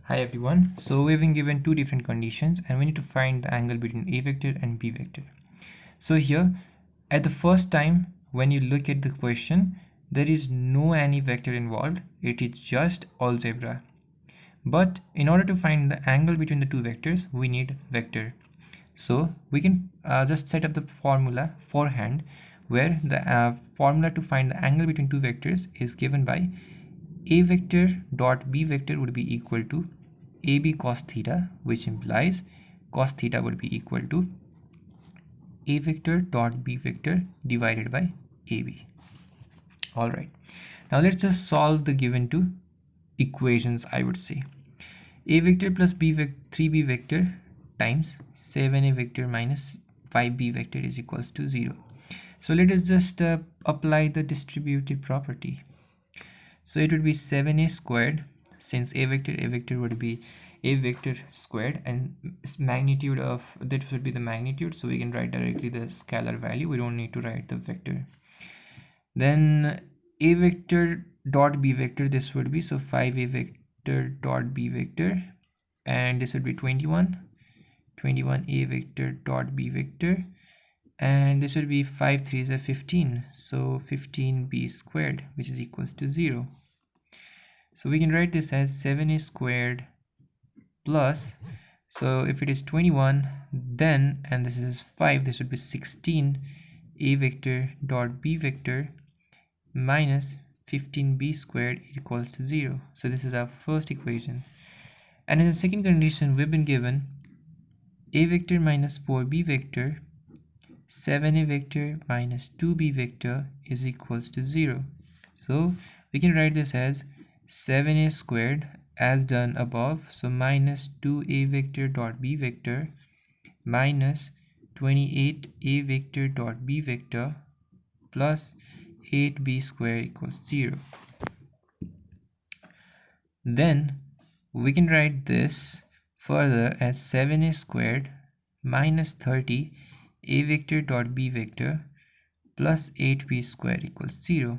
Hi everyone. So we've been given two different conditions and we need to find the angle between A vector and B vector. So here at the first time when you look at the question, there is no any vector involved. It is just algebra. But in order to find the angle between the two vectors, we need vector. So we can just set up the formula forehand, where the formula to find the angle between two vectors is given by A vector dot B vector would be equal to AB cos theta, which implies cos theta would be equal to A vector dot B vector divided by AB. Alright, now let's just solve the given two equations. I would say A vector plus 3B vector times 7A vector minus 5B vector is equals to 0. So let us just apply the distributive property. So it would be 7A squared, since A vector would be A vector squared, and magnitude of that would be the magnitude, so we can write directly the scalar value. We don't need to write the vector. Then A vector dot B vector, this would be, so 5A vector dot B vector, and this would be 21 A vector dot B vector, and this would be 5 3s are 15, so 15B squared, which is equals to 0. So we can write this as 7A squared plus, so if it is 21, then, and this is 5, this would be 16 A vector dot B vector minus 15B squared equals to 0. So this is our first equation. And in the second condition, we've been given A vector minus 4B vector 7A vector minus 2B vector is equals to 0. So we can write this as 7A squared as done above, so minus 2A vector dot B vector minus 28A vector dot B vector plus 8B squared equals 0. Then we can write this further as 7A squared minus 30 A vector dot B vector plus 8B squared equals 0.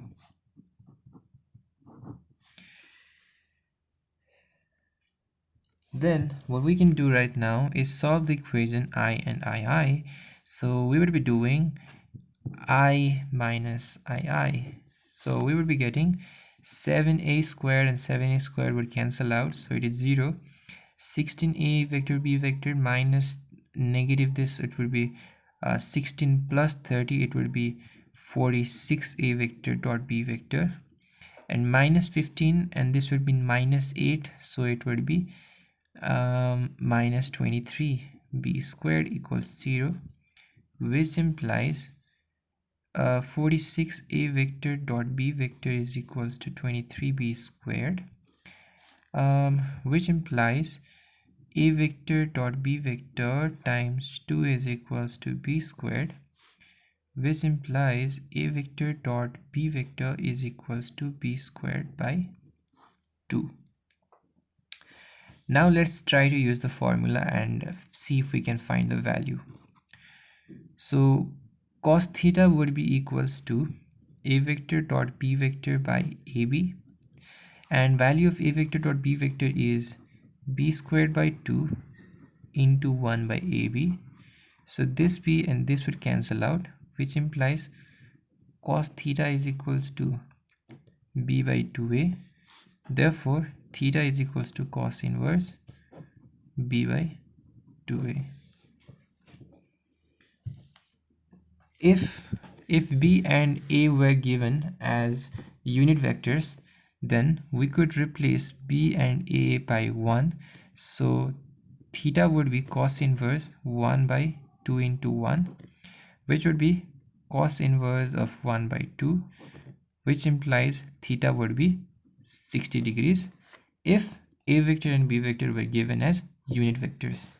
Then what we can do right now is solve the equation I and II. So we would be doing I minus II. So we would be getting 7A squared and 7A squared would cancel out, so it is 0. 16A vector B vector minus negative this, it would be 16 plus 30, it would be 46A vector dot B vector, and minus 15, and this would be minus 8, so it would be minus 23B squared equals 0, which implies 46A vector dot B vector is equals to 23B squared, which implies A vector dot B vector times 2 is equals to B squared, which implies A vector dot B vector is equals to B squared by 2. Now let's try to use the formula and see if we can find the value. So cos theta would be equals to A vector dot B vector by AB, and value of A vector dot B vector is B squared by 2 into 1 by AB. So this B and this would cancel out, which implies cos theta is equals to B by 2A. Therefore theta is equals to cos inverse B by 2A. If B and A were given as unit vectors, then we could replace B and A by 1. So theta would be cos inverse 1 by 2 into 1, which would be cos inverse of 1 by 2, which implies theta would be 60 degrees if A vector and B vector were given as unit vectors.